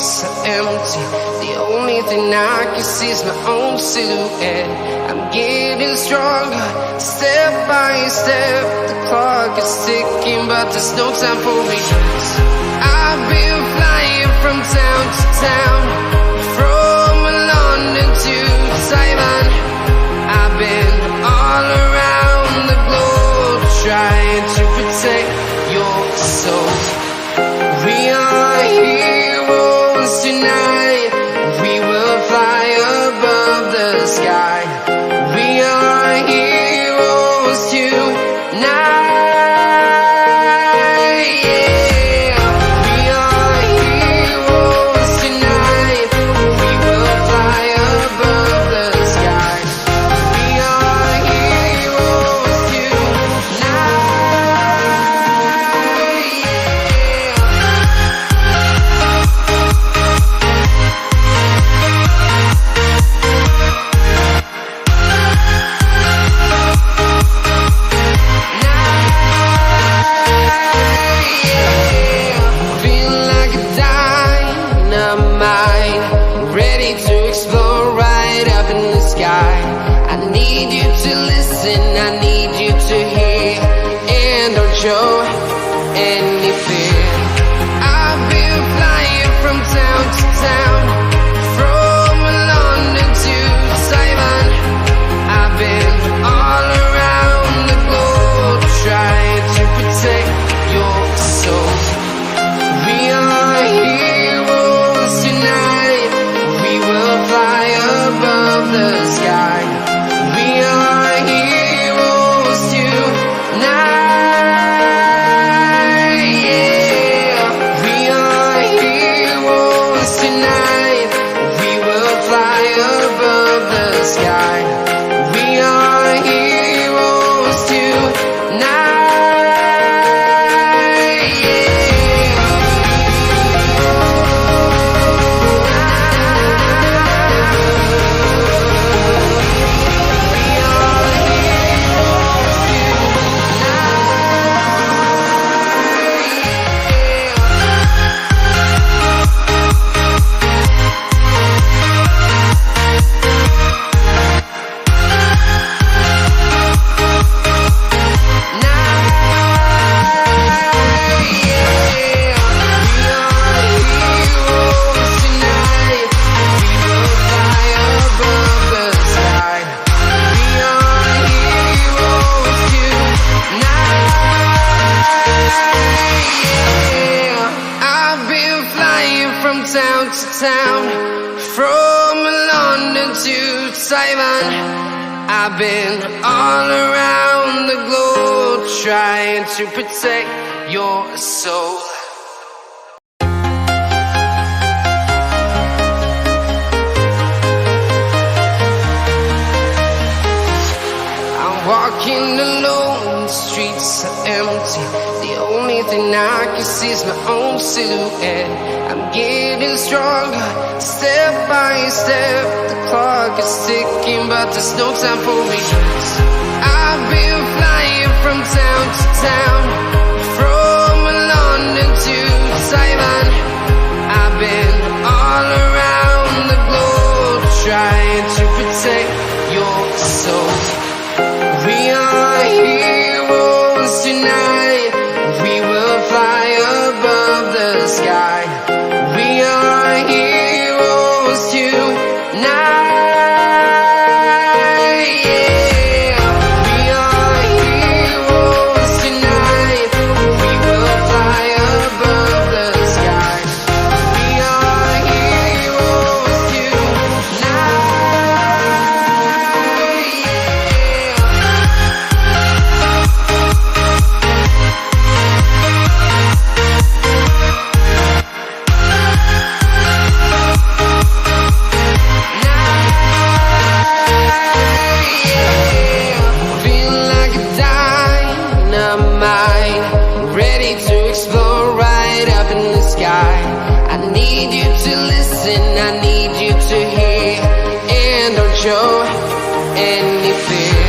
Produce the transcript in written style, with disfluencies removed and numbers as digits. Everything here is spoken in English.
streets are empty. The only thing I can see is my own silhouette. I'm getting stronger, step by step. The clock is ticking, but there's no time for regrets. I've been flying from town to town, from London to Taiwan. I've been all around the globe, trying to protect your soul. We are heroes tonight. We will fly above the sky. We are heroes tonight. Yeah. We are heroes tonight. We will fly above the sky. We are heroes tonight. Feel like a dynamite, ready to explode right up in the sky. I need you to listen, I need you to hear, and don't show any fear. I've been flying from town to town, from London to Taiwan. I've been all around the globe, trying to protect your soul. We are heroes tonight. We will fly above the sky. We are heroes tonight. Yeah. We are heroes tonight. We will fly above the sky. We are heroes tonight. From town to town, from London to Taiwan. I've been all around the globe, trying to protect your soul. I'm walking alone, the streets are empty. The only thing I can see is my own silhouette. I'm getting stronger, step by step. The clock is ticking, but there's no time for regrets. I've been flying from town to town, from London to Taiwan. I've been all around the globe, trying to protect your soul. We are heroes tonight. We will fly above the sky. We are heroes tonight. Yeah. We are heroes tonight. We will fly above the sky. We are heroes tonight. I need you to listen, I need you to hear, and don't show any fear.